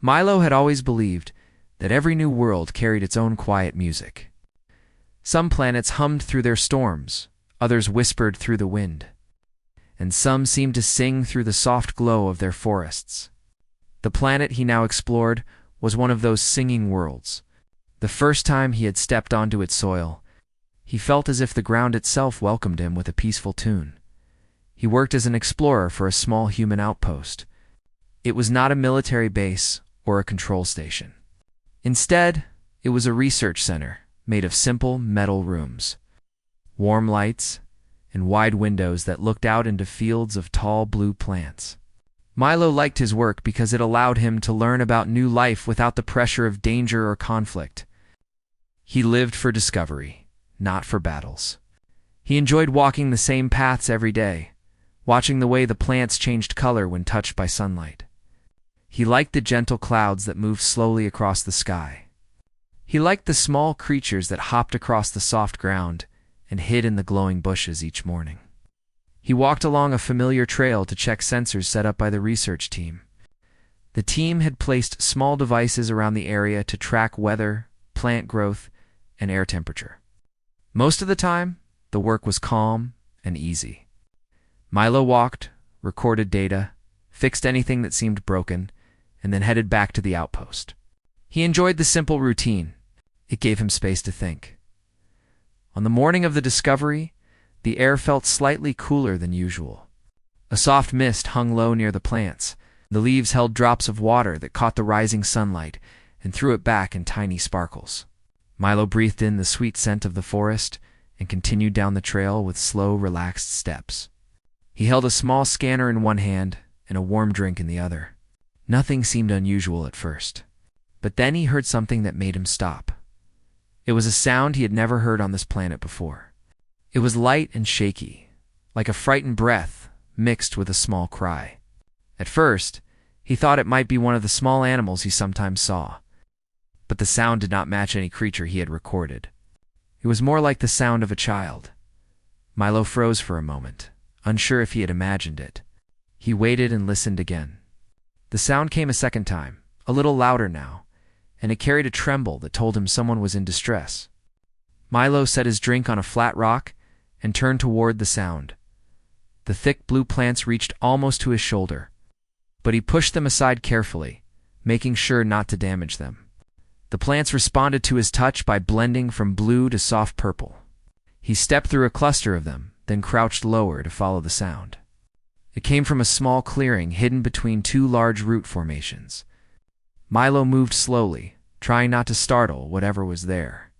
Milo had always believed that every new world carried its own quiet music. Some planets hummed through their storms, others whispered through the wind, and some seemed to sing through the soft glow of their forests. The planet he now explored was one of those singing worlds. The first time he had stepped onto its soil, he felt as if the ground itself welcomed him with a peaceful tune. He worked as an explorer for a small human outpost. It was not a military base or a control station. Instead, it was a research center made of simple metal rooms, warm lights, and wide windows that looked out into fields of tall blue plants. Milo liked his work because it allowed him to learn about new life without the pressure of danger or conflict. He lived for discovery, not for battles. He enjoyed walking the same paths every day, watching the way the plants changed color when touched by sunlight. He liked the gentle clouds that moved slowly across the sky. He liked the small creatures that hopped across the soft ground and hid in the glowing bushes each morning. He walked along a familiar trail to check sensors set up by the research team. The team had placed small devices around the area to track weather, plant growth, and air temperature. Most of the time, the work was calm and easy. Milo walked, recorded data, fixed anything that seemed broken, and then headed back to the outpost. He enjoyed the simple routine. It gave him space to think. On the morning of the discovery, the air felt slightly cooler than usual. A soft mist hung low near the plants. The leaves held drops of water that caught the rising sunlight and threw it back in tiny sparkles. Milo breathed in the sweet scent of the forest and continued down the trail with slow, relaxed steps. He held a small scanner in one hand and a warm drink in the other. Nothing seemed unusual at first, but then he heard something that made him stop. It was a sound he had never heard on this planet before. It was light and shaky, like a frightened breath mixed with a small cry. At first, he thought it might be one of the small animals he sometimes saw, but the sound did not match any creature he had recorded. It was more like the sound of a child. Milo froze for a moment, unsure if he had imagined it. He waited and listened again. The sound came a second time, a little louder now, and it carried a tremble that told him someone was in distress. Milo set his drink on a flat rock and turned toward the sound. The thick blue plants reached almost to his shoulder, but he pushed them aside carefully, making sure not to damage them. The plants responded to his touch by blending from blue to soft purple. He stepped through a cluster of them, then crouched lower to follow the sound. It came from a small clearing hidden between two large root formations. Milo moved slowly, trying not to startle whatever was there.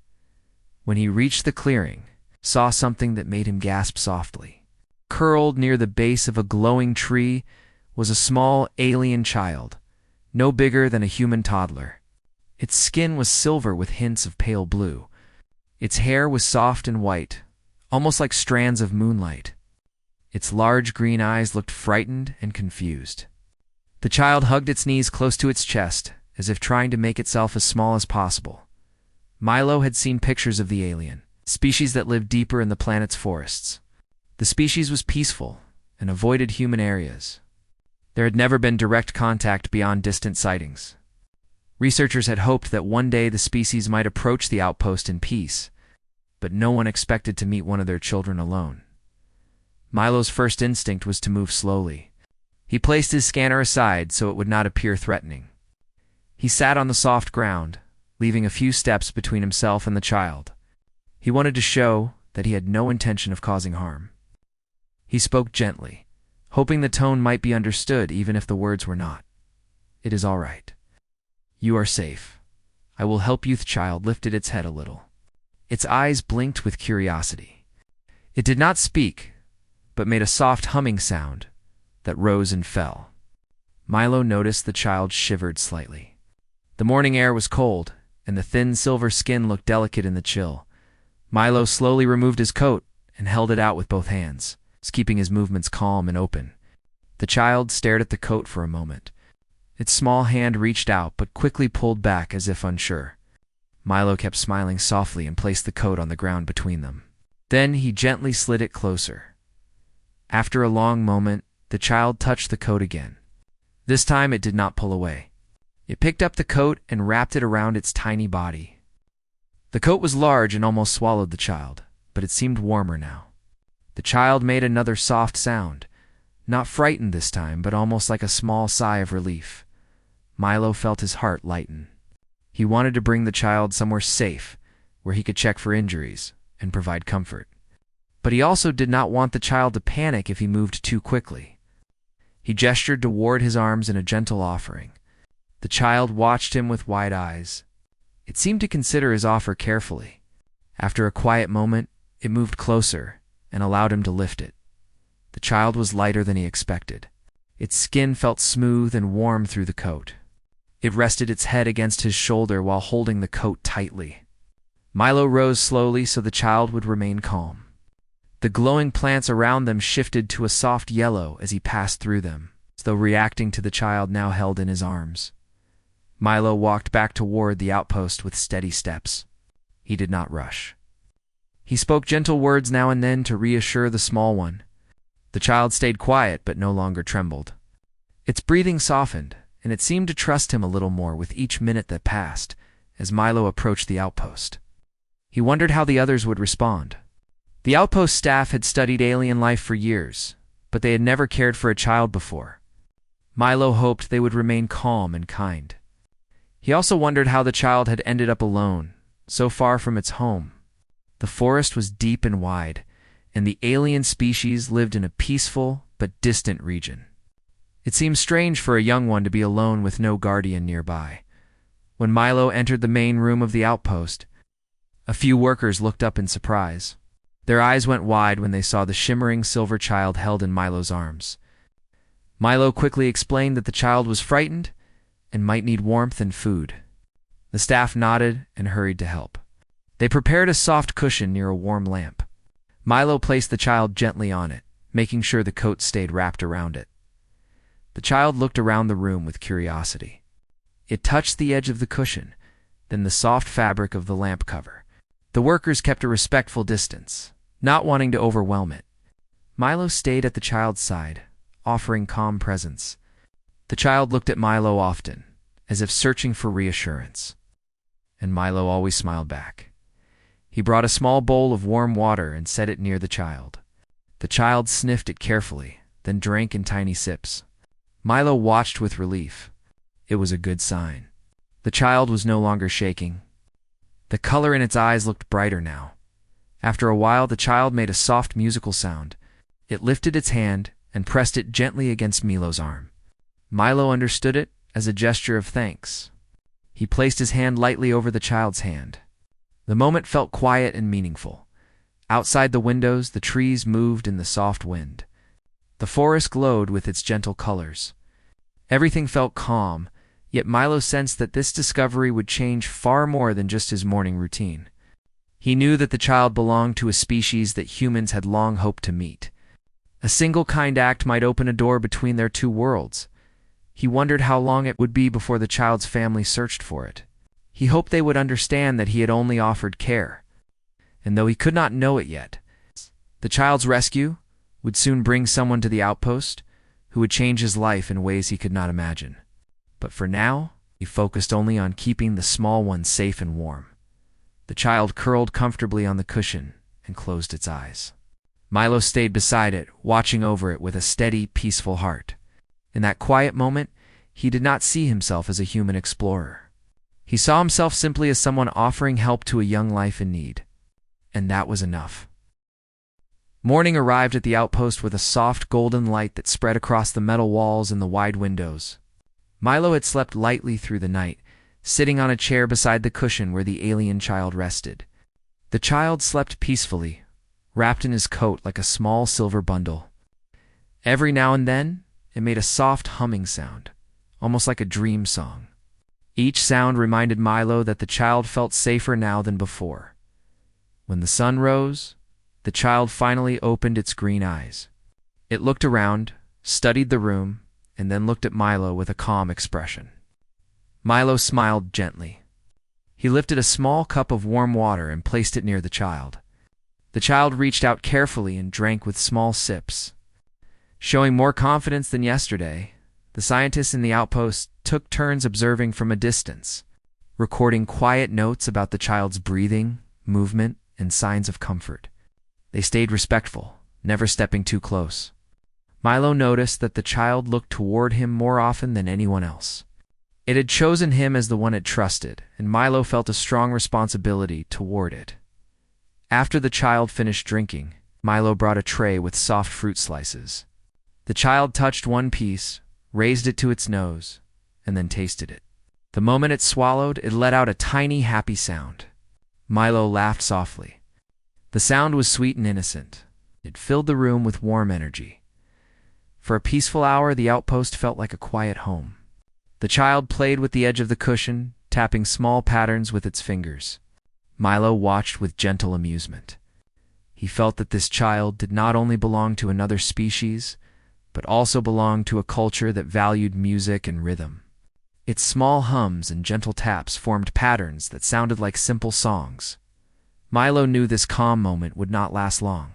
When he reached the clearing, saw something that made him gasp softly. Curled near the base of a glowing tree was a small alien child, no bigger than a human toddler. Its skin was silver with hints of pale blue. Its hair was soft and white, almost like strands of moonlight. Its large green eyes looked frightened and confused. The child hugged its knees close to its chest, as if trying to make itself as small as possible. Milo had seen pictures of the alien, species that lived deeper in the planet's forests. The species was peaceful and avoided human areas. There had never been direct contact beyond distant sightings. Researchers had hoped that one day the species might approach the outpost in peace, but no one expected to meet one of their children alone. Milo's first instinct was to move slowly. He placed his scanner aside so it would not appear threatening. He sat on the soft ground, leaving a few steps between himself and the child. He wanted to show that he had no intention of causing harm. He spoke gently, hoping the tone might be understood even if the words were not. "It is all right. You are safe. I will help you." The child lifted its head a little. Its eyes blinked with curiosity. It did not speak, but made a soft humming sound that rose and fell. Milo noticed the child shivered slightly. The morning air was cold, and the thin silver skin looked delicate in the chill. Milo slowly removed his coat and held it out with both hands, keeping his movements calm and open. The child stared at the coat for a moment. Its small hand reached out but quickly pulled back as if unsure. Milo kept smiling softly and placed the coat on the ground between them. Then he gently slid it closer. After a long moment, the child touched the coat again. This time it did not pull away. It picked up the coat and wrapped it around its tiny body. The coat was large and almost swallowed the child, but it seemed warmer now. The child made another soft sound, not frightened this time, but almost like a small sigh of relief. Milo felt his heart lighten. He wanted to bring the child somewhere safe, where he could check for injuries and provide comfort. But he also did not want the child to panic if he moved too quickly. He gestured toward his arms in a gentle offering. The child watched him with wide eyes. It seemed to consider his offer carefully. After a quiet moment, it moved closer and allowed him to lift it. The child was lighter than he expected. Its skin felt smooth and warm through the coat. It rested its head against his shoulder while holding the coat tightly. Milo rose slowly so the child would remain calm. The glowing plants around them shifted to a soft yellow as he passed through them, as though reacting to the child now held in his arms. Milo walked back toward the outpost with steady steps. He did not rush. He spoke gentle words now and then to reassure the small one. The child stayed quiet but no longer trembled. Its breathing softened, and it seemed to trust him a little more with each minute that passed as Milo approached the outpost. He wondered how the others would respond. The outpost staff had studied alien life for years, but they had never cared for a child before. Milo hoped they would remain calm and kind. He also wondered how the child had ended up alone, so far from its home. The forest was deep and wide, and the alien species lived in a peaceful but distant region. It seemed strange for a young one to be alone with no guardian nearby. When Milo entered the main room of the outpost, a few workers looked up in surprise. Their eyes went wide when they saw the shimmering silver child held in Milo's arms. Milo quickly explained that the child was frightened and might need warmth and food. The staff nodded and hurried to help. They prepared a soft cushion near a warm lamp. Milo placed the child gently on it, making sure the coat stayed wrapped around it. The child looked around the room with curiosity. It touched the edge of the cushion, then the soft fabric of the lamp cover. The workers kept a respectful distance, not wanting to overwhelm it. Milo stayed at the child's side, offering calm presence. The child looked at Milo often, as if searching for reassurance. And Milo always smiled back. He brought a small bowl of warm water and set it near the child. The child sniffed it carefully, then drank in tiny sips. Milo watched with relief. It was a good sign. The child was no longer shaking. The color in its eyes looked brighter now. After a while, the child made a soft musical sound. It lifted its hand and pressed it gently against Milo's arm. Milo understood it as a gesture of thanks. He placed his hand lightly over the child's hand. The moment felt quiet and meaningful. Outside the windows, the trees moved in the soft wind. The forest glowed with its gentle colors. Everything felt calm, yet Milo sensed that this discovery would change far more than just his morning routine. He knew that the child belonged to a species that humans had long hoped to meet. A single kind act might open a door between their two worlds. He wondered how long it would be before the child's family searched for it. He hoped they would understand that he had only offered care. And though he could not know it yet, the child's rescue would soon bring someone to the outpost who would change his life in ways he could not imagine. But for now, he focused only on keeping the small one safe and warm. The child curled comfortably on the cushion and closed its eyes. Milo stayed beside it, watching over it with a steady, peaceful heart. In that quiet moment, he did not see himself as a human explorer. He saw himself simply as someone offering help to a young life in need. And that was enough. Morning arrived at the outpost with a soft golden light that spread across the metal walls and the wide windows. Milo had slept lightly through the night, sitting on a chair beside the cushion where the alien child rested. The child slept peacefully, wrapped in his coat like a small silver bundle. Every now and then, it made a soft humming sound, almost like a dream song. Each sound reminded Milo that the child felt safer now than before. When the sun rose, the child finally opened its green eyes. It looked around, studied the room, and then looked at Milo with a calm expression. Milo smiled gently. He lifted a small cup of warm water and placed it near the child. The child reached out carefully and drank with small sips. Showing more confidence than yesterday, The scientists in the outpost took turns observing from a distance, recording quiet notes about the child's breathing, movement, and signs of comfort. They stayed respectful, never stepping too close. Milo noticed that the child looked toward him more often than anyone else. It had chosen him as the one it trusted, and Milo felt a strong responsibility toward it. After the child finished drinking, Milo brought a tray with soft fruit slices. The child touched one piece, raised it to its nose, and then tasted it. The moment it swallowed, it let out a tiny, happy sound. Milo laughed softly. The sound was sweet and innocent. It filled the room with warm energy. For a peaceful hour, the outpost felt like a quiet home. The child played with the edge of the cushion, tapping small patterns with its fingers. Milo watched with gentle amusement. He felt that this child did not only belong to another species, but also belonged to a culture that valued music and rhythm. Its small hums and gentle taps formed patterns that sounded like simple songs. Milo knew this calm moment would not last long.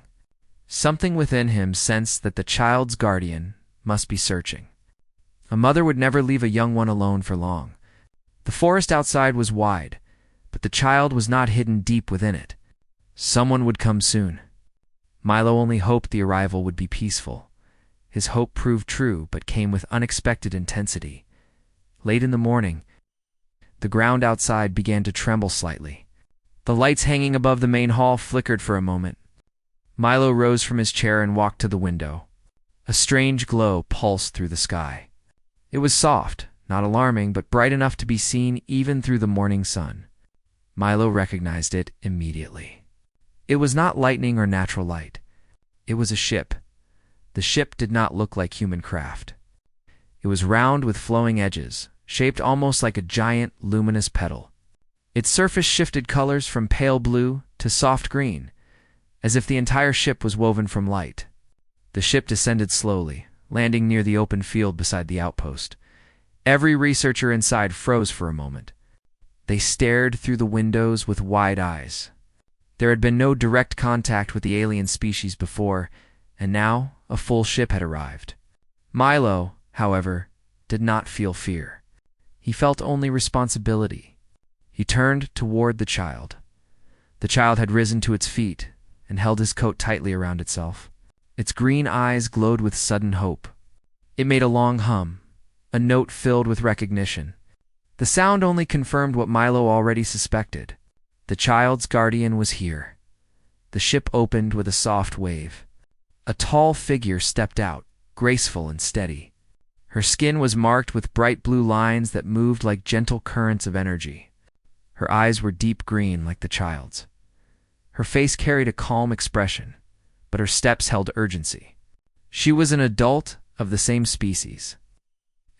Something within him sensed that the child's guardian must be searching. A mother would never leave a young one alone for long. The forest outside was wide, but the child was not hidden deep within it. Someone would come soon. Milo only hoped the arrival would be peaceful. His hope proved true, but came with unexpected intensity. Late in the morning, the ground outside began to tremble slightly. The lights hanging above the main hall flickered for a moment. Milo rose from his chair and walked to the window. A strange glow pulsed through the sky. It was soft, not alarming, but bright enough to be seen even through the morning sun. Milo recognized it immediately. It was not lightning or natural light. It was a ship. The ship did not look like human craft. It was round with flowing edges, shaped almost like a giant, luminous petal. Its surface shifted colors from pale blue to soft green, as if the entire ship was woven from light. The ship descended slowly, landing near the open field beside the outpost. Every researcher inside froze for a moment. They stared through the windows with wide eyes. There had been no direct contact with the alien species before, and now a full ship had arrived. Milo, however, did not feel fear. He felt only responsibility. He turned toward the child. The child had risen to its feet and held his coat tightly around itself. Its green eyes glowed with sudden hope. It made a long hum, a note filled with recognition. The sound only confirmed what Milo already suspected. The child's guardian was here. The ship opened with a soft wave. A tall figure stepped out, graceful and steady. Her skin was marked with bright blue lines that moved like gentle currents of energy. Her eyes were deep green like the child's. Her face carried a calm expression, but her steps held urgency. She was an adult of the same species,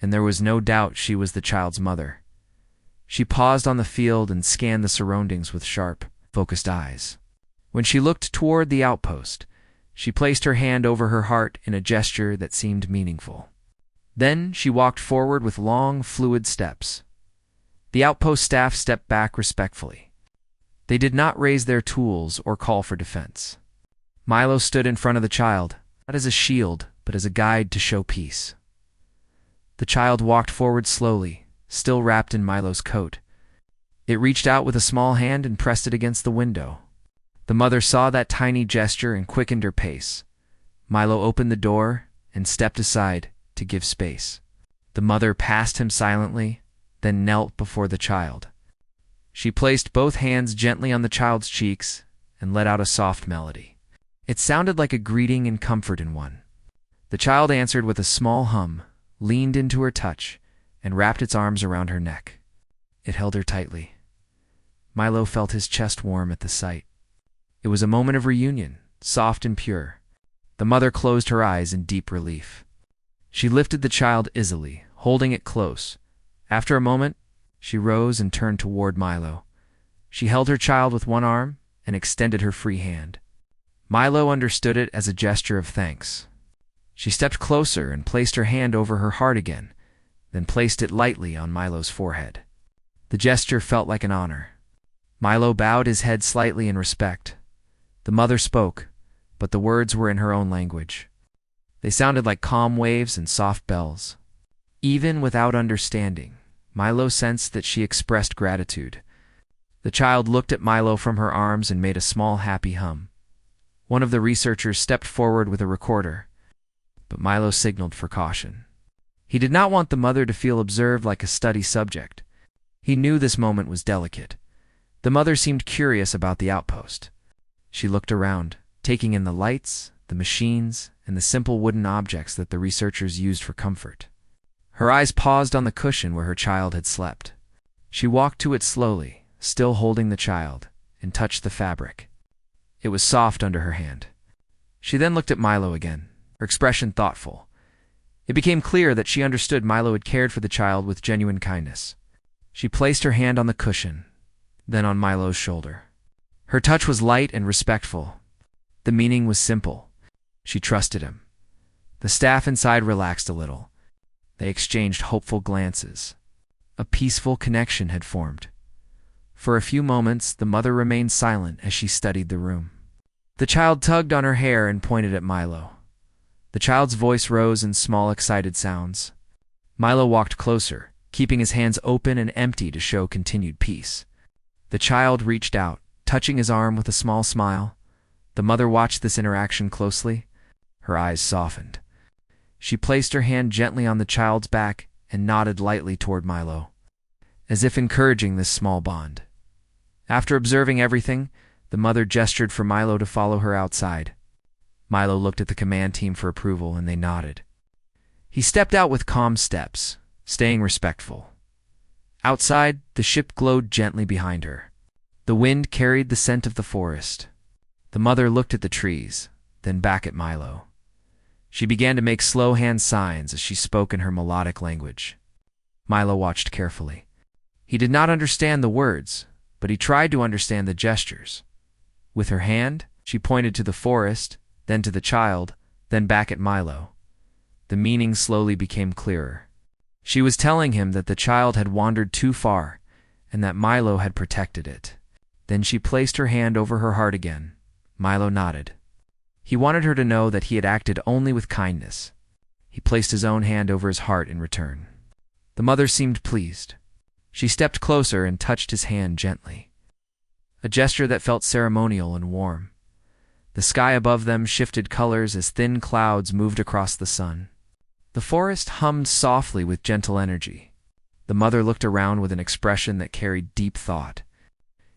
and there was no doubt she was the child's mother. She paused on the field and scanned the surroundings with sharp, focused eyes. When she looked toward the outpost, she placed her hand over her heart in a gesture that seemed meaningful. Then she walked forward with long, fluid steps. The outpost staff stepped back respectfully. They did not raise their tools or call for defense. Milo stood in front of the child, not as a shield, but as a guide to show peace. The child walked forward slowly, still wrapped in Milo's coat. It reached out with a small hand and pressed it against the window. The mother saw that tiny gesture and quickened her pace. Milo opened the door and stepped aside to give space. The mother passed him silently, then knelt before the child. She placed both hands gently on the child's cheeks and let out a soft melody. It sounded like a greeting and comfort in one. The child answered with a small hum, leaned into her touch, and wrapped its arms around her neck. It held her tightly. Milo felt his chest warm at the sight. It was a moment of reunion, soft and pure. The mother closed her eyes in deep relief. She lifted the child easily, holding it close. After a moment, she rose and turned toward Milo. She held her child with one arm and extended her free hand. Milo understood it as a gesture of thanks. She stepped closer and placed her hand over her heart again, then placed it lightly on Milo's forehead. The gesture felt like an honor. Milo bowed his head slightly in respect. The mother spoke, but the words were in her own language. They sounded like calm waves and soft bells. Even without understanding, Milo sensed that she expressed gratitude. The child looked at Milo from her arms and made a small happy hum. One of the researchers stepped forward with a recorder, but Milo signaled for caution. He did not want the mother to feel observed like a study subject. He knew this moment was delicate. The mother seemed curious about the outpost. She looked around, taking in the lights, the machines, and the simple wooden objects that the researchers used for comfort. Her eyes paused on the cushion where her child had slept. She walked to it slowly, still holding the child, and touched the fabric. It was soft under her hand. She then looked at Milo again, her expression thoughtful. It became clear that she understood Milo had cared for the child with genuine kindness. She placed her hand on the cushion, then on Milo's shoulder. Her touch was light and respectful. The meaning was simple. She trusted him. The staff inside relaxed a little. They exchanged hopeful glances. A peaceful connection had formed. For a few moments, the mother remained silent as she studied the room. The child tugged on her hair and pointed at Milo. The child's voice rose in small, excited sounds. Milo walked closer, keeping his hands open and empty to show continued peace. The child reached out, touching his arm with a small smile. The mother watched this interaction closely. Her eyes softened. She placed her hand gently on the child's back and nodded lightly toward Milo, as if encouraging this small bond. After observing everything, the mother gestured for Milo to follow her outside. Milo looked at the command team for approval, and they nodded. He stepped out with calm steps, staying respectful. Outside, the ship glowed gently behind her. The wind carried the scent of the forest. The mother looked at the trees, then back at Milo. She began to make slow hand signs as she spoke in her melodic language. Milo watched carefully. He did not understand the words, but he tried to understand the gestures. With her hand, she pointed to the forest, then to the child, then back at Milo. The meaning slowly became clearer. She was telling him that the child had wandered too far, and that Milo had protected it. Then she placed her hand over her heart again. Milo nodded. He wanted her to know that he had acted only with kindness. He placed his own hand over his heart in return. The mother seemed pleased. She stepped closer and touched his hand gently. A gesture that felt ceremonial and warm. The sky above them shifted colors as thin clouds moved across the sun. The forest hummed softly with gentle energy. The mother looked around with an expression that carried deep thought.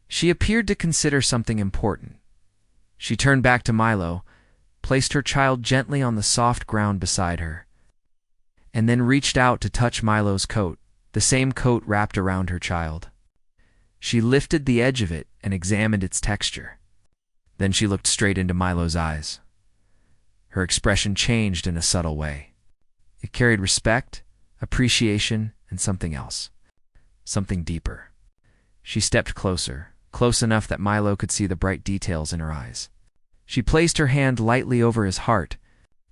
She appeared to consider something important. She turned back to Milo, placed her child gently on the soft ground beside her, and then reached out to touch Milo's coat, the same coat wrapped around her child. She lifted the edge of it and examined its texture. Then she looked straight into Milo's eyes. Her expression changed in a subtle way. It carried respect, appreciation, and something else. Something deeper. She stepped closer, close enough that Milo could see the bright details in her eyes. She placed her hand lightly over his heart.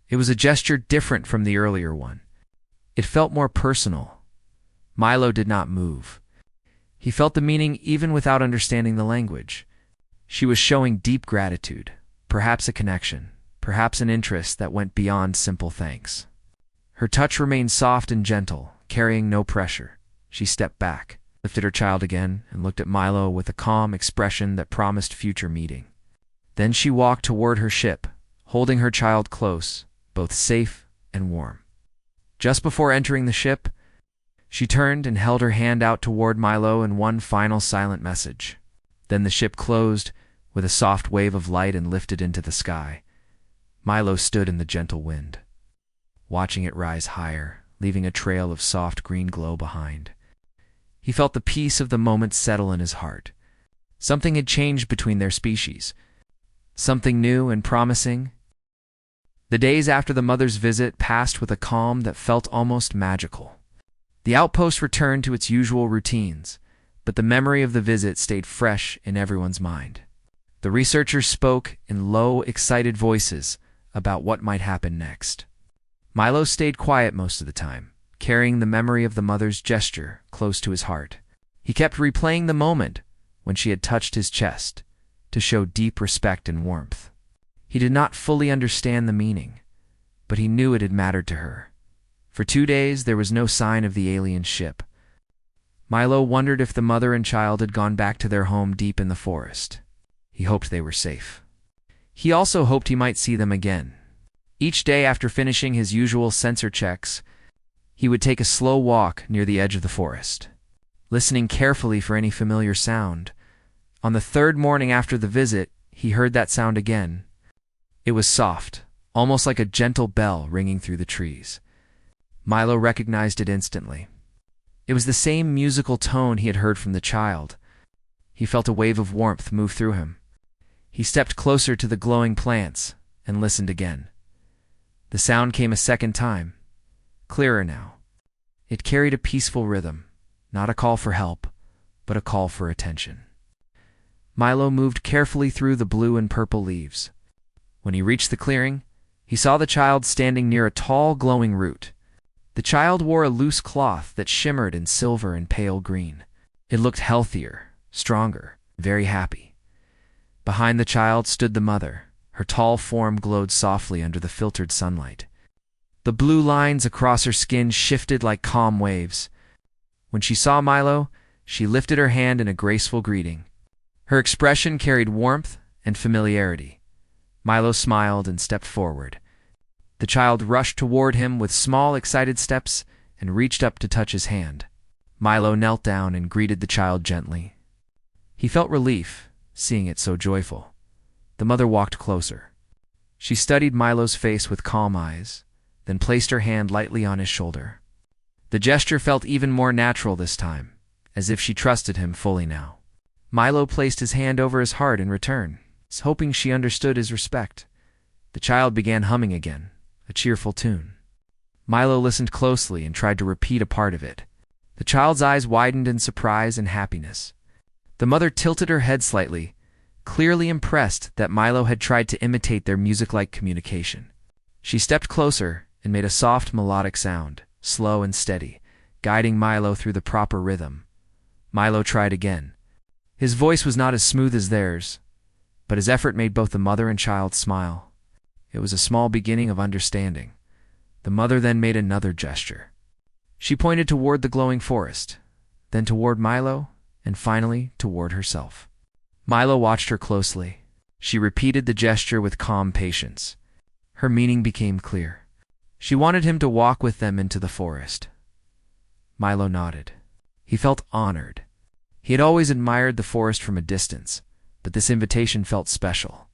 It was a gesture different from the earlier one. It felt more personal. Milo did not move. He felt the meaning even without understanding the language. She was showing deep gratitude, perhaps a connection, perhaps an interest that went beyond simple thanks. Her touch remained soft and gentle, carrying no pressure. She stepped back, lifted her child again, and looked at Milo with a calm expression that promised future meeting. Then she walked toward her ship, holding her child close, both safe and warm. Just before entering the ship, she turned and held her hand out toward Milo in one final silent message. Then the ship closed with a soft wave of light and lifted into the sky. Milo stood in the gentle wind, watching it rise higher, leaving a trail of soft green glow behind. He felt the peace of the moment settle in his heart. Something had changed between their species. Something new and promising. The days after the mother's visit passed with a calm that felt almost magical. The outpost returned to its usual routines, but the memory of the visit stayed fresh in everyone's mind. The researchers spoke in low, excited voices about what might happen next. Milo stayed quiet most of the time, carrying the memory of the mother's gesture close to his heart. He kept replaying the moment when she had touched his chest to show deep respect and warmth. He did not fully understand the meaning, but he knew it had mattered to her. For 2 days, there was no sign of the alien ship. Milo wondered if the mother and child had gone back to their home deep in the forest. He hoped they were safe. He also hoped he might see them again. Each day after finishing his usual sensor checks, he would take a slow walk near the edge of the forest, listening carefully for any familiar sound. On the third morning after the visit, he heard that sound again. It was soft, almost like a gentle bell ringing through the trees. Milo recognized it instantly. It was the same musical tone he had heard from the child. He felt a wave of warmth move through him. He stepped closer to the glowing plants and listened again. The sound came a second time, clearer now. It carried a peaceful rhythm, not a call for help, but a call for attention. Milo moved carefully through the blue and purple leaves. When he reached the clearing, he saw the child standing near a tall, glowing root. The child wore a loose cloth that shimmered in silver and pale green. It looked healthier, stronger, very happy. Behind the child stood the mother. Her tall form glowed softly under the filtered sunlight. The blue lines across her skin shifted like calm waves. When she saw Milo, she lifted her hand in a graceful greeting. Her expression carried warmth and familiarity. Milo smiled and stepped forward. The child rushed toward him with small, excited steps and reached up to touch his hand. Milo knelt down and greeted the child gently. He felt relief, seeing it so joyful. The mother walked closer. She studied Milo's face with calm eyes, then placed her hand lightly on his shoulder. The gesture felt even more natural this time, as if she trusted him fully now. Milo placed his hand over his heart in return, hoping she understood his respect. The child began humming again, a cheerful tune. Milo listened closely and tried to repeat a part of it. The child's eyes widened in surprise and happiness. The mother tilted her head slightly, clearly impressed that Milo had tried to imitate their music-like communication. She stepped closer and made a soft melodic sound, slow and steady, guiding Milo through the proper rhythm. Milo tried again. His voice was not as smooth as theirs, but his effort made both the mother and child smile. It was a small beginning of understanding. The mother then made another gesture. She pointed toward the glowing forest, then toward Milo, and finally toward herself. Milo watched her closely. She repeated the gesture with calm patience. Her meaning became clear. She wanted him to walk with them into the forest. Milo nodded. He felt honored. He had always admired the forest from a distance, but this invitation felt special.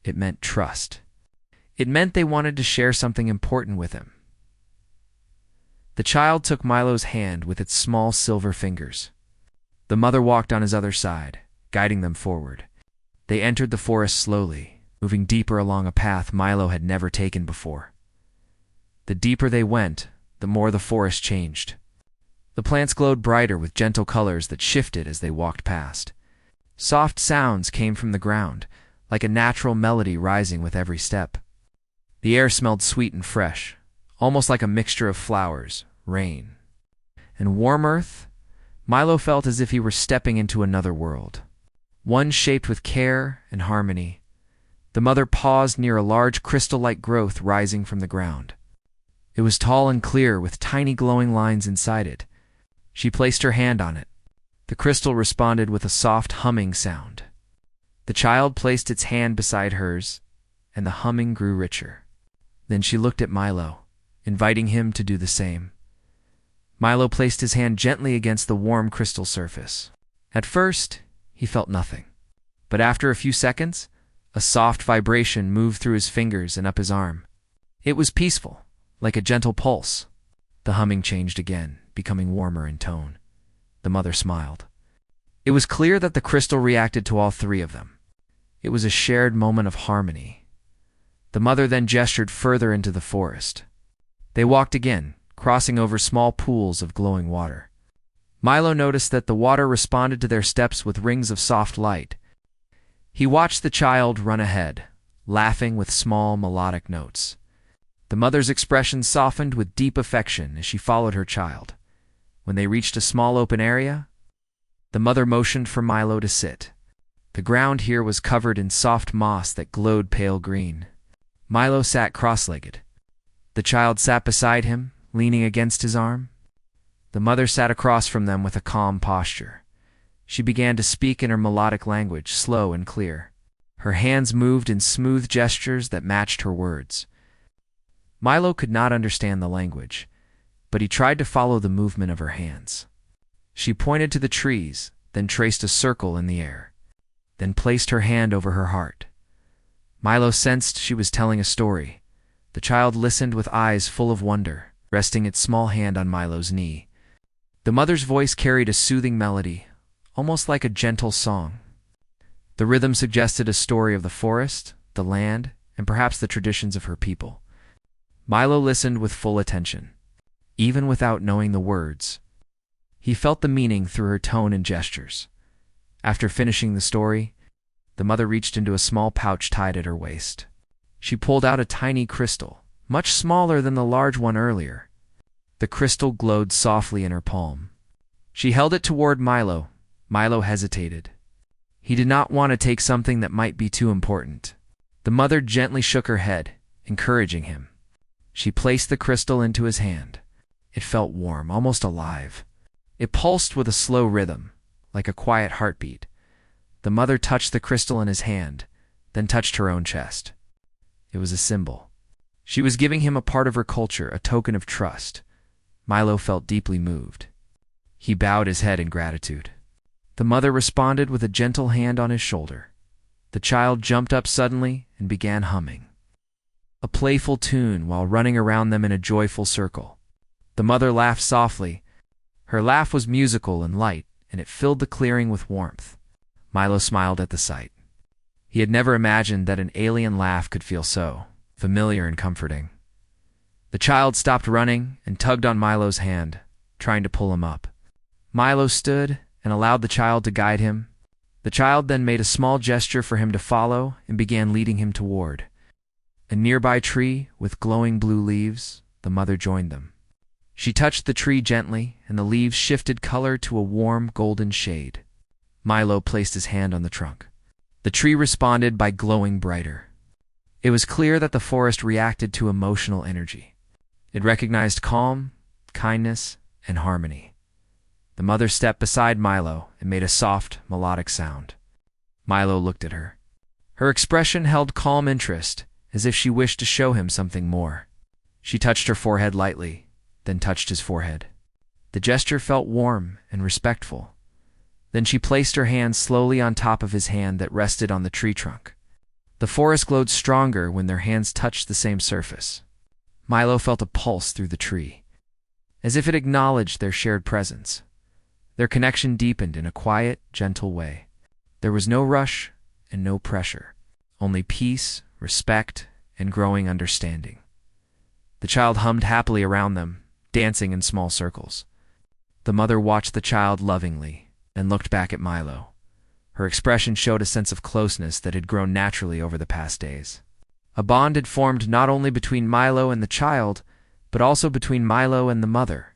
It meant trust. It meant they wanted to share something important with him. The child took Milo's hand with its small silver fingers. The mother walked on his other side, guiding them forward. They entered the forest slowly, moving deeper along a path Milo had never taken before. The deeper they went, the more the forest changed. The plants glowed brighter with gentle colors that shifted as they walked past. Soft sounds came from the ground, like a natural melody rising with every step. The air smelled sweet and fresh, almost like a mixture of flowers, rain, and warm earth. Milo felt as if he were stepping into another world, one shaped with care and harmony. The mother paused near a large crystal-like growth rising from the ground. It was tall and clear with tiny glowing lines inside it. She placed her hand on it. The crystal responded with a soft humming sound. The child placed its hand beside hers, and the humming grew richer. Then she looked at Milo, inviting him to do the same. Milo placed his hand gently against the warm crystal surface. At first, he felt nothing, but after a few seconds, a soft vibration moved through his fingers and up his arm. It was peaceful, like a gentle pulse. The humming changed again, becoming warmer in tone. The mother smiled. It was clear that the crystal reacted to all three of them. It was a shared moment of harmony. The mother then gestured further into the forest. They walked again, crossing over small pools of glowing water. Milo noticed that the water responded to their steps with rings of soft light. He watched the child run ahead, laughing with small melodic notes. The mother's expression softened with deep affection as she followed her child. When they reached a small open area, the mother motioned for Milo to sit. The ground here was covered in soft moss that glowed pale green. Milo sat cross-legged. The child sat beside him, leaning against his arm. The mother sat across from them with a calm posture. She began to speak in her melodic language, slow and clear. Her hands moved in smooth gestures that matched her words. Milo could not understand the language, but he tried to follow the movement of her hands. She pointed to the trees, then traced a circle in the air, then placed her hand over her heart. Milo sensed she was telling a story. The child listened with eyes full of wonder, resting its small hand on Milo's knee. The mother's voice carried a soothing melody, almost like a gentle song. The rhythm suggested a story of the forest, the land, and perhaps the traditions of her people. Milo listened with full attention, even without knowing the words. He felt the meaning through her tone and gestures. After finishing the story, the mother reached into a small pouch tied at her waist. She pulled out a tiny crystal, much smaller than the large one earlier. The crystal glowed softly in her palm. She held it toward Milo. Milo hesitated. He did not want to take something that might be too important. The mother gently shook her head, encouraging him. She placed the crystal into his hand. It felt warm, almost alive. It pulsed with a slow rhythm, like a quiet heartbeat. The mother touched the crystal in his hand, then touched her own chest. It was a symbol. She was giving him a part of her culture, a token of trust. Milo felt deeply moved. He bowed his head in gratitude. The mother responded with a gentle hand on his shoulder. The child jumped up suddenly and began humming a playful tune while running around them in a joyful circle. The mother laughed softly. Her laugh was musical and light, and it filled the clearing with warmth. Milo smiled at the sight. He had never imagined that an alien laugh could feel so familiar and comforting. The child stopped running and tugged on Milo's hand, trying to pull him up. Milo stood and allowed the child to guide him. The child then made a small gesture for him to follow and began leading him toward a nearby tree with glowing blue leaves. The mother joined them. She touched the tree gently, and the leaves shifted color to a warm golden shade. Milo placed his hand on the trunk. The tree responded by glowing brighter. It was clear that the forest reacted to emotional energy. It recognized calm, kindness, and harmony. The mother stepped beside Milo and made a soft, melodic sound. Milo looked at her. Her expression held calm interest, as if she wished to show him something more. She touched her forehead lightly, then touched his forehead. The gesture felt warm and respectful. Then she placed her hand slowly on top of his hand that rested on the tree trunk. The forest glowed stronger when their hands touched the same surface. Milo felt a pulse through the tree, as if it acknowledged their shared presence. Their connection deepened in a quiet, gentle way. There was no rush and no pressure, only peace, respect, and growing understanding. The child hummed happily around them, dancing in small circles. The mother watched the child lovingly and looked back at Milo. Her expression showed a sense of closeness that had grown naturally over the past days. A bond had formed not only between Milo and the child, but also between Milo and the mother.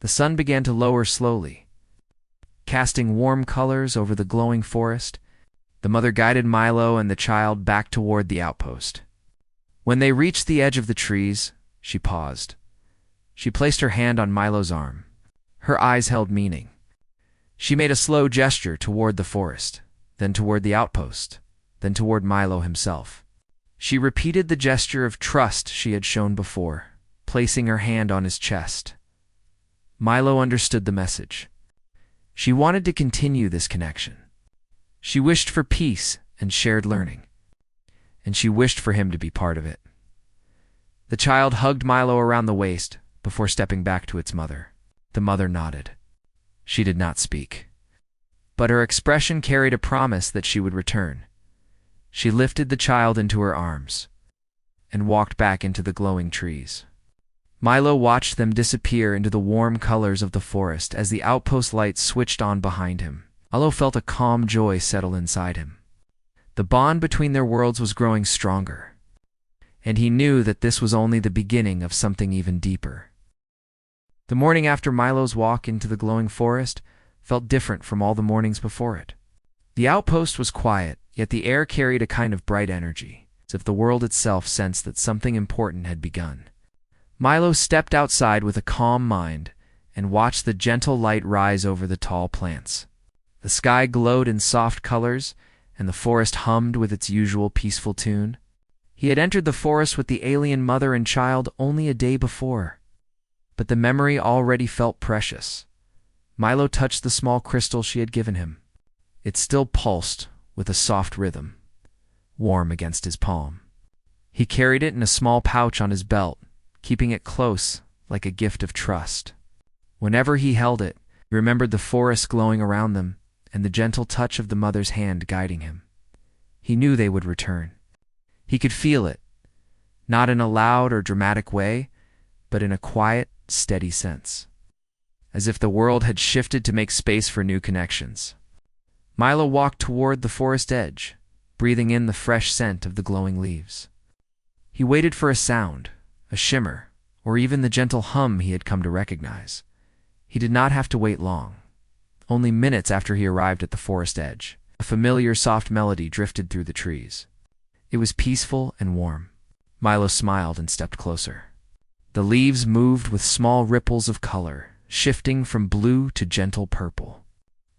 The sun began to lower slowly, casting warm colors over the glowing forest. The mother guided Milo and the child back toward the outpost. When they reached the edge of the trees, she paused. She placed her hand on Milo's arm. Her eyes held meaning. She made a slow gesture toward the forest, then toward the outpost, then toward Milo himself. She repeated the gesture of trust she had shown before, placing her hand on his chest. Milo understood the message. She wanted to continue this connection. She wished for peace and shared learning, and she wished for him to be part of it. The child hugged Milo around the waist before stepping back to its mother. The mother nodded. She did not speak, but her expression carried a promise that she would return. She lifted the child into her arms and walked back into the glowing trees. Milo watched them disappear into the warm colors of the forest as the outpost lights switched on behind him. Milo felt a calm joy settle inside him. The bond between their worlds was growing stronger, and he knew that this was only the beginning of something even deeper. The morning after Milo's walk into the glowing forest felt different from all the mornings before it. The outpost was quiet, yet the air carried a kind of bright energy, as if the world itself sensed that something important had begun. Milo stepped outside with a calm mind and watched the gentle light rise over the tall plants. The sky glowed in soft colors, and the forest hummed with its usual peaceful tune. He had entered the forest with the alien mother and child only a day before, but the memory already felt precious. Milo touched the small crystal she had given him. It still pulsed with a soft rhythm, warm against his palm. He carried it in a small pouch on his belt, keeping it close like a gift of trust. Whenever he held it, he remembered the forest glowing around them and the gentle touch of the mother's hand guiding him. He knew they would return. He could feel it, not in a loud or dramatic way, but in a quiet, steady sense, as if the world had shifted to make space for new connections. Milo walked toward the forest edge, breathing in the fresh scent of the glowing leaves. He waited for a sound, a shimmer, or even the gentle hum he had come to recognize. He did not have to wait long. Only minutes after he arrived at the forest edge, a familiar soft melody drifted through the trees. It was peaceful and warm. Milo smiled and stepped closer. The leaves moved with small ripples of color, shifting from blue to gentle purple.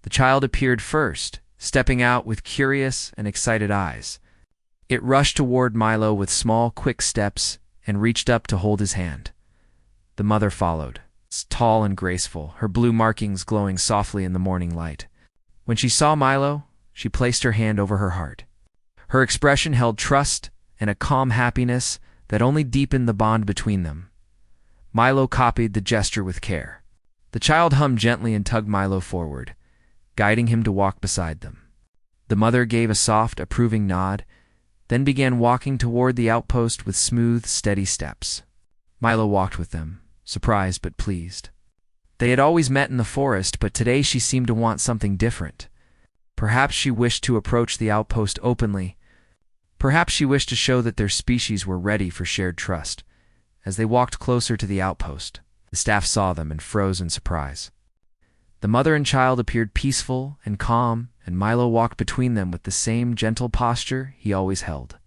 The child appeared first, stepping out with curious and excited eyes. It rushed toward Milo with small, quick steps and reached up to hold his hand. The mother followed, tall and graceful, her blue markings glowing softly in the morning light. When she saw Milo, she placed her hand over her heart. Her expression held trust and a calm happiness that only deepened the bond between them. Milo copied the gesture with care. The child hummed gently and tugged Milo forward, guiding him to walk beside them. The mother gave a soft, approving nod, then began walking toward the outpost with smooth, steady steps. Milo walked with them, surprised but pleased. They had always met in the forest, but today she seemed to want something different. Perhaps she wished to approach the outpost openly. Perhaps she wished to show that their species were ready for shared trust. As they walked closer to the outpost, the staff saw them and froze in surprise. The mother and child appeared peaceful and calm, and Milo walked between them with the same gentle posture he always held.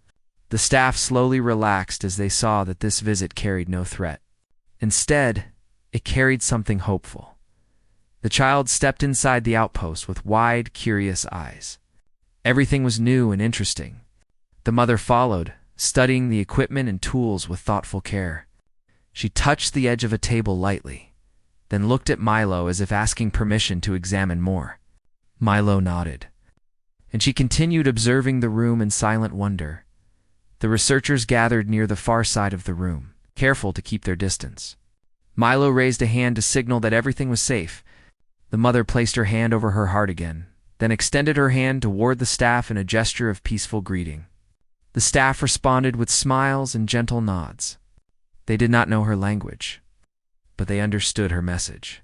The staff slowly relaxed as they saw that this visit carried no threat. Instead, it carried something hopeful. The child stepped inside the outpost with wide, curious eyes. Everything was new and interesting. The mother followed, studying the equipment and tools with thoughtful care. She touched the edge of a table lightly, then looked at Milo as if asking permission to examine more. Milo nodded, and she continued observing the room in silent wonder. The researchers gathered near the far side of the room, careful to keep their distance. Milo raised a hand to signal that everything was safe. The mother placed her hand over her heart again, then extended her hand toward the staff in a gesture of peaceful greeting. The staff responded with smiles and gentle nods. They did not know her language, but they understood her message.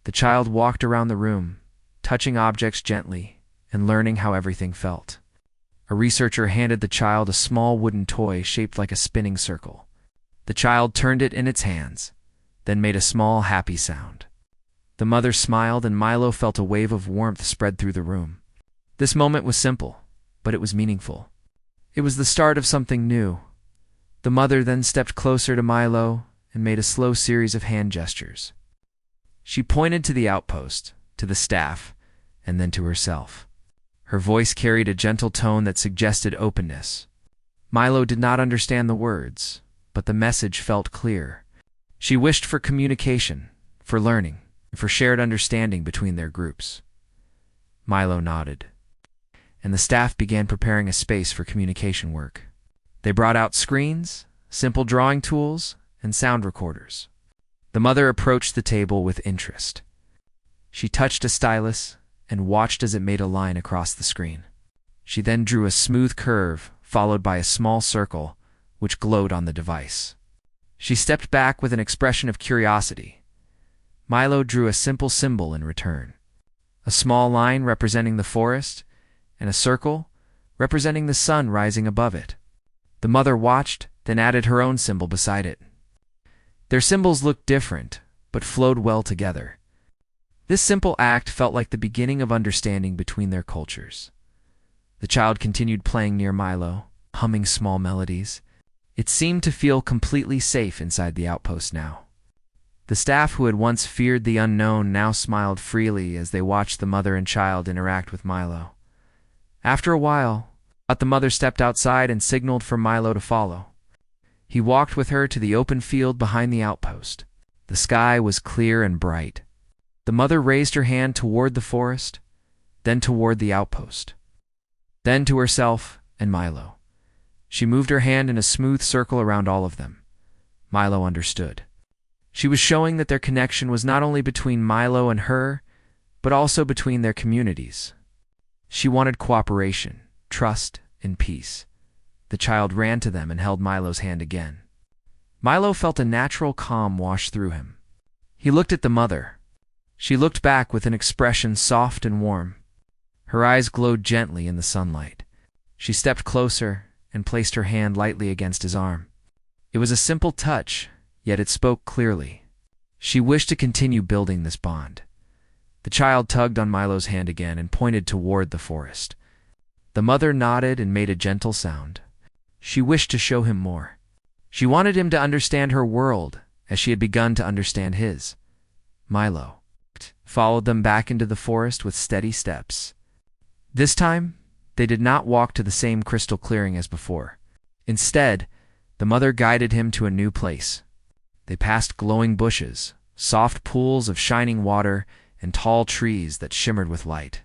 The child walked around the room, touching objects gently and learning how everything felt. A researcher handed the child a small wooden toy shaped like a spinning circle. The child turned it in its hands, then made a small, happy sound. The mother smiled, and Milo felt a wave of warmth spread through the room. This moment was simple, but it was meaningful. It was the start of something new. The mother then stepped closer to Milo and made a slow series of hand gestures. She pointed to the outpost, to the staff, and then to herself. Her voice carried a gentle tone that suggested openness. Milo did not understand the words, but the message felt clear. She wished for communication, for learning, and for shared understanding between their groups. Milo nodded, and the staff began preparing a space for communication work. They brought out screens, simple drawing tools, and sound recorders. The mother approached the table with interest. She touched a stylus and watched as it made a line across the screen. She then drew a smooth curve, followed by a small circle, which glowed on the device. She stepped back with an expression of curiosity. Milo drew a simple symbol in return. A small line representing the forest, and a circle representing the sun rising above it. The mother watched, then added her own symbol beside it. Their symbols looked different, but flowed well together. This simple act felt like the beginning of understanding between their cultures. The child continued playing near Milo, humming small melodies. It seemed to feel completely safe inside the outpost now. The staff who had once feared the unknown now smiled freely as they watched the mother and child interact with Milo. After a while, the mother stepped outside and signaled for Milo to follow. He walked with her to the open field behind the outpost. The sky was clear and bright. The mother raised her hand toward the forest, then toward the outpost, then to herself and Milo. She moved her hand in a smooth circle around all of them. Milo understood. She was showing that their connection was not only between Milo and her, but also between their communities. She wanted cooperation, trust, and peace. The child ran to them and held Milo's hand again. Milo felt a natural calm wash through him. He looked at the mother. She looked back with an expression soft and warm. Her eyes glowed gently in the sunlight. She stepped closer and placed her hand lightly against his arm. It was a simple touch, yet it spoke clearly. She wished to continue building this bond. The child tugged on Milo's hand again and pointed toward the forest. The mother nodded and made a gentle sound. She wished to show him more. She wanted him to understand her world as she had begun to understand his. Milo followed them back into the forest with steady steps. This time, they did not walk to the same crystal clearing as before. Instead, the mother guided him to a new place. They passed glowing bushes, soft pools of shining water, and tall trees that shimmered with light.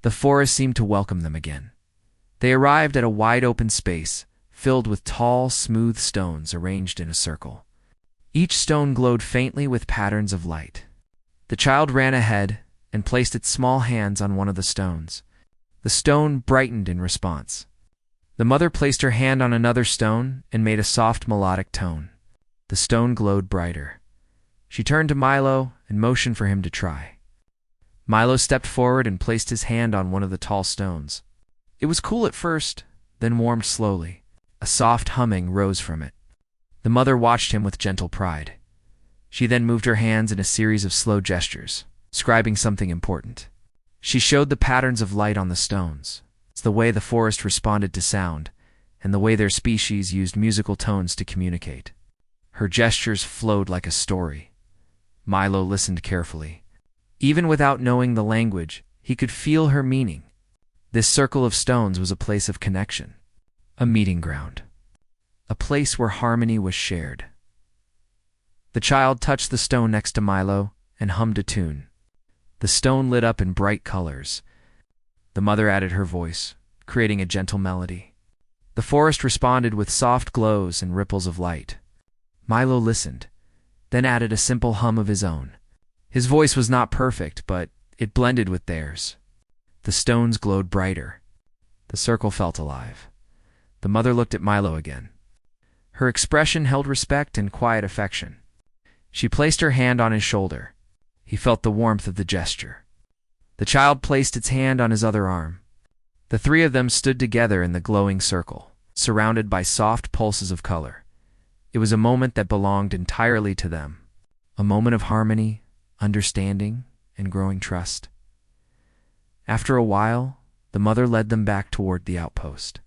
The forest seemed to welcome them again. They arrived at a wide open space, filled with tall, smooth stones arranged in a circle. Each stone glowed faintly with patterns of light. The child ran ahead and placed its small hands on one of the stones. The stone brightened in response. The mother placed her hand on another stone and made a soft melodic tone. The stone glowed brighter. She turned to Milo and motioned for him to try. Milo stepped forward and placed his hand on one of the tall stones. It was cool at first, then warmed slowly. A soft humming rose from it. The mother watched him with gentle pride. She then moved her hands in a series of slow gestures, describing something important. She showed the patterns of light on the stones. It's the way the forest responded to sound, and the way their species used musical tones to communicate. Her gestures flowed like a story. Milo listened carefully. Even without knowing the language, he could feel her meaning. This circle of stones was a place of connection, a meeting ground, a place where harmony was shared. The child touched the stone next to Milo and hummed a tune. The stone lit up in bright colors. The mother added her voice, creating a gentle melody. The forest responded with soft glows and ripples of light. Milo listened, then added a simple hum of his own. His voice was not perfect, but it blended with theirs. The stones glowed brighter. The circle felt alive. The mother looked at Milo again. Her expression held respect and quiet affection. She placed her hand on his shoulder. He felt the warmth of the gesture. The child placed its hand on his other arm. The three of them stood together in the glowing circle, surrounded by soft pulses of color. It was a moment that belonged entirely to them, a moment of harmony, understanding, and growing trust. After a while, the mother led them back toward the outpost.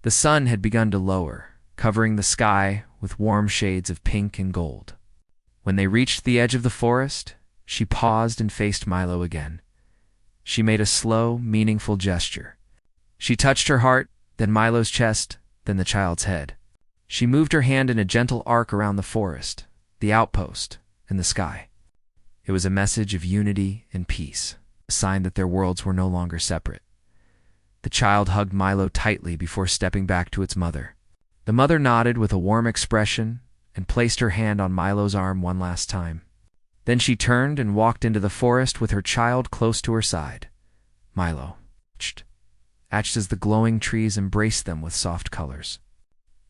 The sun had begun to lower, covering the sky with warm shades of pink and gold. When they reached the edge of the forest, she paused and faced Milo again. She made a slow, meaningful gesture. She touched her heart, then Milo's chest, then the child's head. She moved her hand in a gentle arc around the forest, the outpost, and the sky. It was a message of unity and peace, a sign that their worlds were no longer separate. The child hugged Milo tightly before stepping back to its mother. The mother nodded with a warm expression and placed her hand on Milo's arm one last time. Then she turned and walked into the forest with her child close to her side. Milo watched as the glowing trees embraced them with soft colors.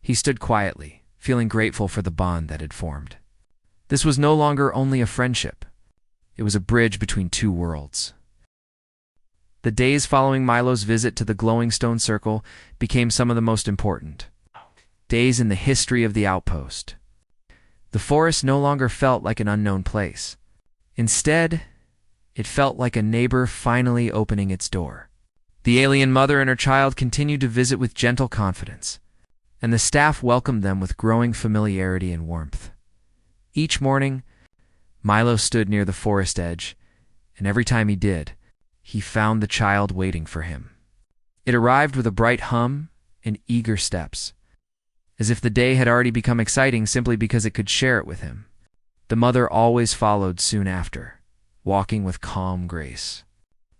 He stood quietly, feeling grateful for the bond that had formed. This was no longer only a friendship. It was a bridge between two worlds. The days following Milo's visit to the glowing stone circle became some of the most important days in the history of the outpost. The forest no longer felt like an unknown place. Instead, it felt like a neighbor finally opening its door. The alien mother and her child continued to visit with gentle confidence. and the staff welcomed them with growing familiarity and warmth. Each morning, Milo stood near the forest edge, and every time he did, he found the child waiting for him. It arrived with a bright hum and eager steps, as if the day had already become exciting simply because it could share it with him. The mother always followed soon after, walking with calm grace.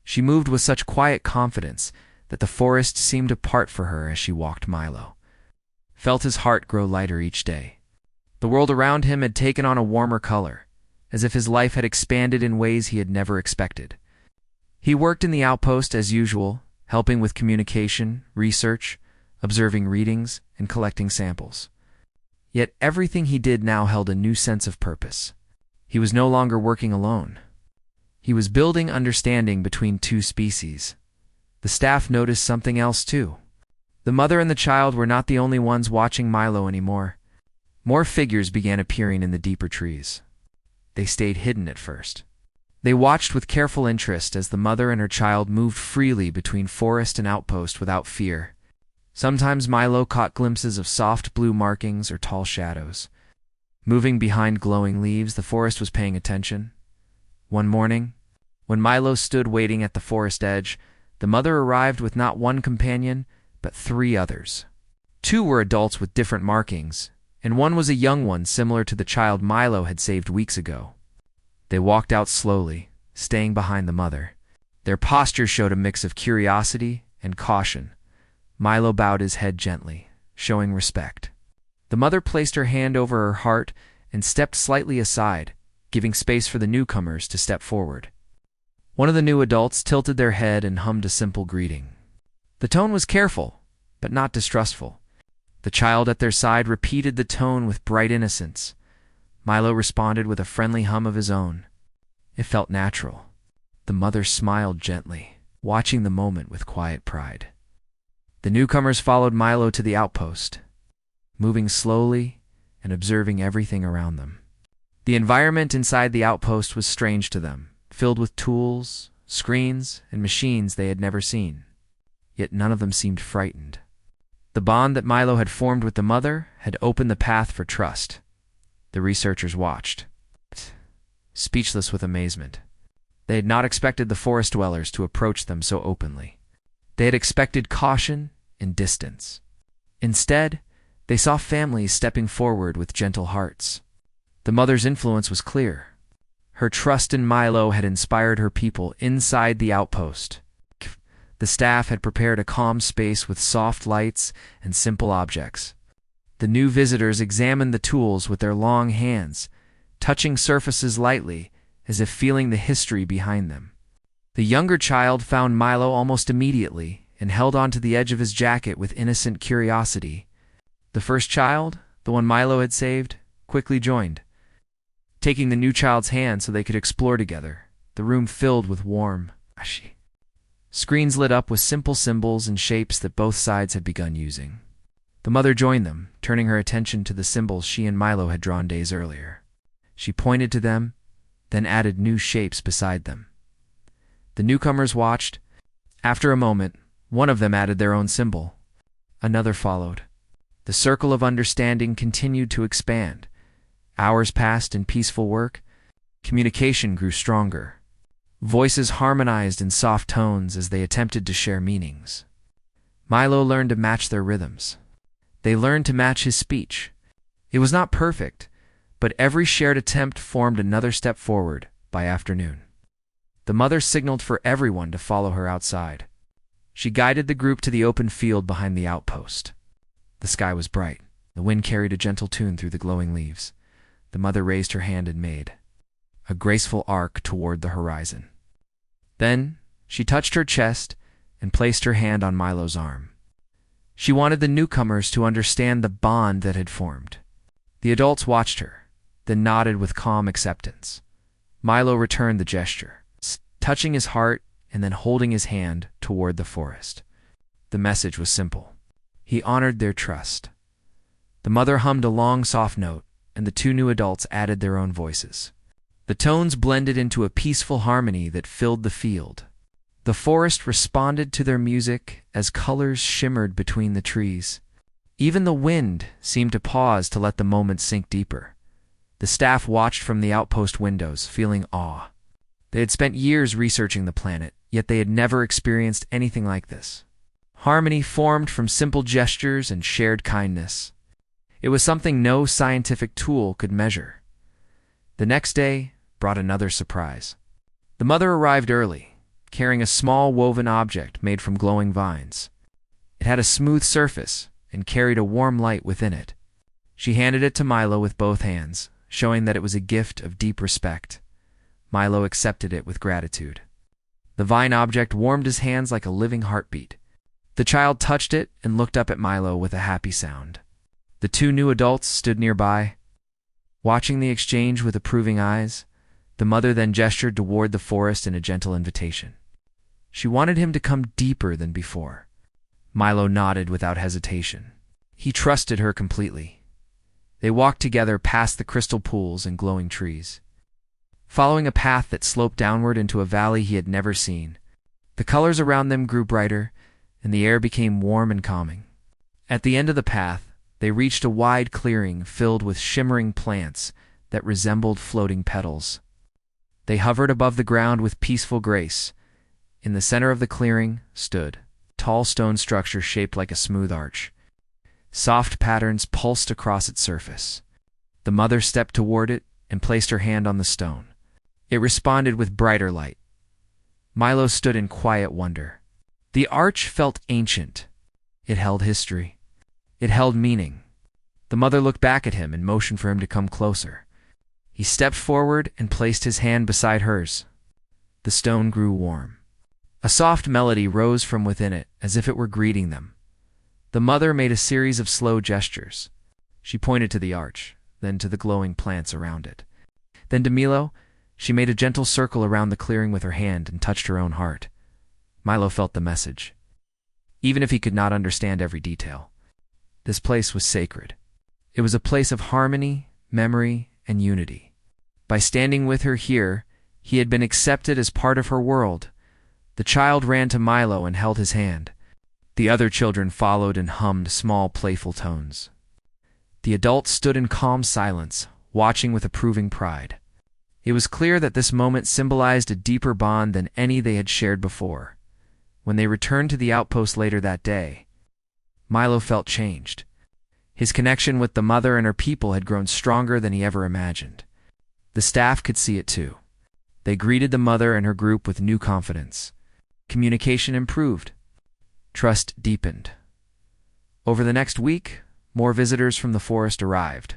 She moved with such quiet confidence that the forest seemed to part for her as she walked. Milo felt his heart grow lighter each day. The world around him had taken on a warmer color, as if his life had expanded in ways he had never expected. He worked in the outpost as usual, helping with communication, research, observing readings, and collecting samples. Yet everything he did now held a new sense of purpose. He was no longer working alone. He was building understanding between two species. The staff noticed something else too. The mother and the child were not the only ones watching Milo anymore. More figures began appearing in the deeper trees. They stayed hidden at first. They watched with careful interest as the mother and her child moved freely between forest and outpost without fear. Sometimes Milo caught glimpses of soft blue markings or tall shadows. Moving behind glowing leaves, the forest was paying attention. One morning, when Milo stood waiting at the forest edge, the mother arrived with not one companion, but 3 others. 2 were adults with different markings, and one was a young one similar to the child Milo had saved weeks ago. They walked out slowly, staying behind the mother. Their posture showed a mix of curiosity and caution. Milo bowed his head gently, showing respect. The mother placed her hand over her heart and stepped slightly aside, giving space for the newcomers to step forward. One of the new adults tilted their head and hummed a simple greeting. The tone was careful, but not distrustful. The child at their side repeated the tone with bright innocence. Milo responded with a friendly hum of his own. It felt natural. The mother smiled gently, watching the moment with quiet pride. The newcomers followed Milo to the outpost, moving slowly and observing everything around them. The environment inside the outpost was strange to them, filled with tools, screens, and machines they had never seen. Yet none of them seemed frightened. The bond that Milo had formed with the mother had opened the path for trust. The researchers watched, speechless with amazement. They had not expected the forest dwellers to approach them so openly. They had expected caution and distance. Instead, they saw families stepping forward with gentle hearts. The mother's influence was clear. Her trust in Milo had inspired her people inside the outpost. The staff had prepared a calm space with soft lights and simple objects. The new visitors examined the tools with their long hands, touching surfaces lightly as if feeling the history behind them. The younger child found Milo almost immediately and held onto the edge of his jacket with innocent curiosity. The first child, the one Milo had saved, quickly joined, taking the new child's hand so they could explore together. The room filled with warm screens lit up with simple symbols and shapes that both sides had begun using. The mother joined them, turning her attention to the symbols she and Milo had drawn days earlier. She pointed to them, then added new shapes beside them. The newcomers watched. After a moment, one of them added their own symbol. Another followed. The circle of understanding continued to expand. Hours passed in peaceful work. Communication grew stronger. Voices harmonized in soft tones as they attempted to share meanings. Milo learned to match their rhythms. They learned to match his speech. It was not perfect, but every shared attempt formed another step forward by afternoon. The mother signaled for everyone to follow her outside. She guided the group to the open field behind the outpost. The sky was bright. The wind carried a gentle tune through the glowing leaves. The mother raised her hand and made a graceful arc toward the horizon. Then she touched her chest and placed her hand on Milo's arm. She wanted the newcomers to understand the bond that had formed. The adults watched her, then nodded with calm acceptance. Milo returned the gesture, touching his heart and then holding his hand toward the forest. The message was simple. He honored their trust. The mother hummed a long, soft note, and the 2 new adults added their own voices. The tones blended into a peaceful harmony that filled the field. The forest responded to their music as colors shimmered between the trees. Even the wind seemed to pause to let the moment sink deeper. The staff watched from the outpost windows, feeling awe. They had spent years researching the planet, yet they had never experienced anything like this. Harmony formed from simple gestures and shared kindness. It was something no scientific tool could measure. The next day brought another surprise. The mother arrived early, carrying a small woven object made from glowing vines. It had a smooth surface and carried a warm light within it. She handed it to Milo with both hands, showing that it was a gift of deep respect. Milo accepted it with gratitude. The vine object warmed his hands like a living heartbeat. The child touched it and looked up at Milo with a happy sound. The two new adults stood nearby, watching the exchange with approving eyes. The mother then gestured toward the forest in a gentle invitation. She wanted him to come deeper than before. Milo nodded without hesitation. He trusted her completely. They walked together past the crystal pools and glowing trees, following a path that sloped downward into a valley he had never seen. The colors around them grew brighter, and the air became warm and calming. At the end of the path, they reached a wide clearing filled with shimmering plants that resembled floating petals. They hovered above the ground with peaceful grace. In the center of the clearing stood a tall stone structure shaped like a smooth arch. Soft patterns pulsed across its surface. The mother stepped toward it and placed her hand on the stone. It responded with brighter light. Milo stood in quiet wonder. The arch felt ancient. It held history. It held meaning. The mother looked back at him and motioned for him to come closer. He stepped forward and placed his hand beside hers. The stone grew warm. A soft melody rose from within it, as if it were greeting them. The mother made a series of slow gestures. She pointed to the arch, then to the glowing plants around it. Then to Milo, she made a gentle circle around the clearing with her hand and touched her own heart. Milo felt the message, even if he could not understand every detail. This place was sacred. It was a place of harmony, memory, and unity. By standing with her here, he had been accepted as part of her world. The child ran to Milo and held his hand. The other children followed and hummed small, playful tones. The adults stood in calm silence, watching with approving pride. It was clear that this moment symbolized a deeper bond than any they had shared before. When they returned to the outpost later that day, Milo felt changed. His connection with the mother and her people had grown stronger than he ever imagined. The staff could see it too. They greeted the mother and her group with new confidence. Communication improved. Trust deepened. Over the next week, more visitors from the forest arrived.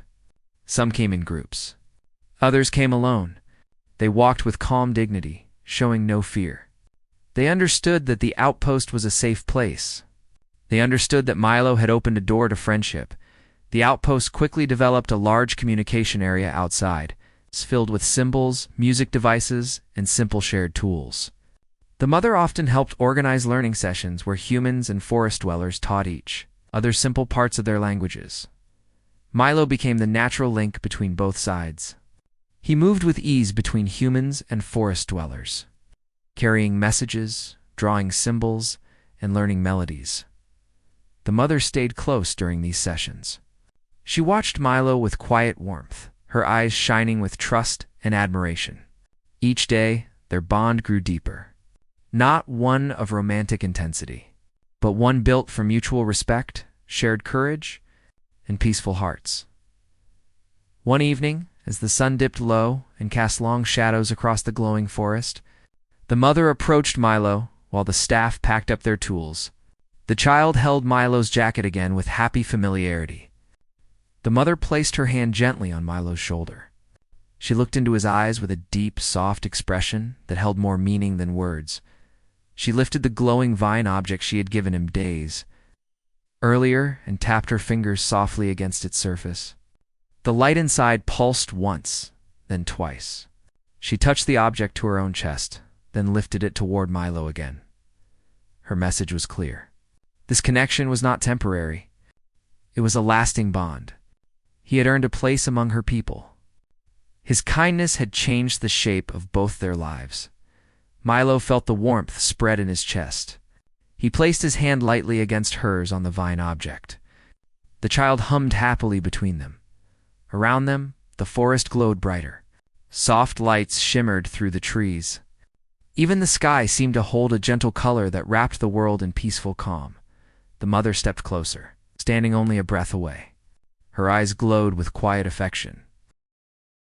Some came in groups. Others came alone. They walked with calm dignity, showing no fear. They understood that the outpost was a safe place. They understood that Milo had opened a door to friendship. The outpost quickly developed a large communication area outside, filled with symbols, music devices, and simple shared tools. The mother often helped organize learning sessions where humans and forest dwellers taught each other simple parts of their languages. Milo became the natural link between both sides. He moved with ease between humans and forest dwellers, carrying messages, drawing symbols, and learning melodies. The mother stayed close during these sessions. She watched Milo with quiet warmth, her eyes shining with trust and admiration. Each day, their bond grew deeper. Not one of romantic intensity, but one built for mutual respect, shared courage, and peaceful hearts. One evening, as the sun dipped low and cast long shadows across the glowing forest, the mother approached Milo while the staff packed up their tools. The child held Milo's jacket again with happy familiarity. The mother placed her hand gently on Milo's shoulder. She looked into his eyes with a deep, soft expression that held more meaning than words. She lifted the glowing vine object she had given him days earlier and tapped her fingers softly against its surface. The light inside pulsed once, then twice. She touched the object to her own chest, then lifted it toward Milo again. Her message was clear. This connection was not temporary. It was a lasting bond. He had earned a place among her people. His kindness had changed the shape of both their lives. Milo felt the warmth spread in his chest. He placed his hand lightly against hers on the vine object. The child hummed happily between them. Around them, the forest glowed brighter. Soft lights shimmered through the trees. Even the sky seemed to hold a gentle color that wrapped the world in peaceful calm. The mother stepped closer, standing only a breath away. Her eyes glowed with quiet affection.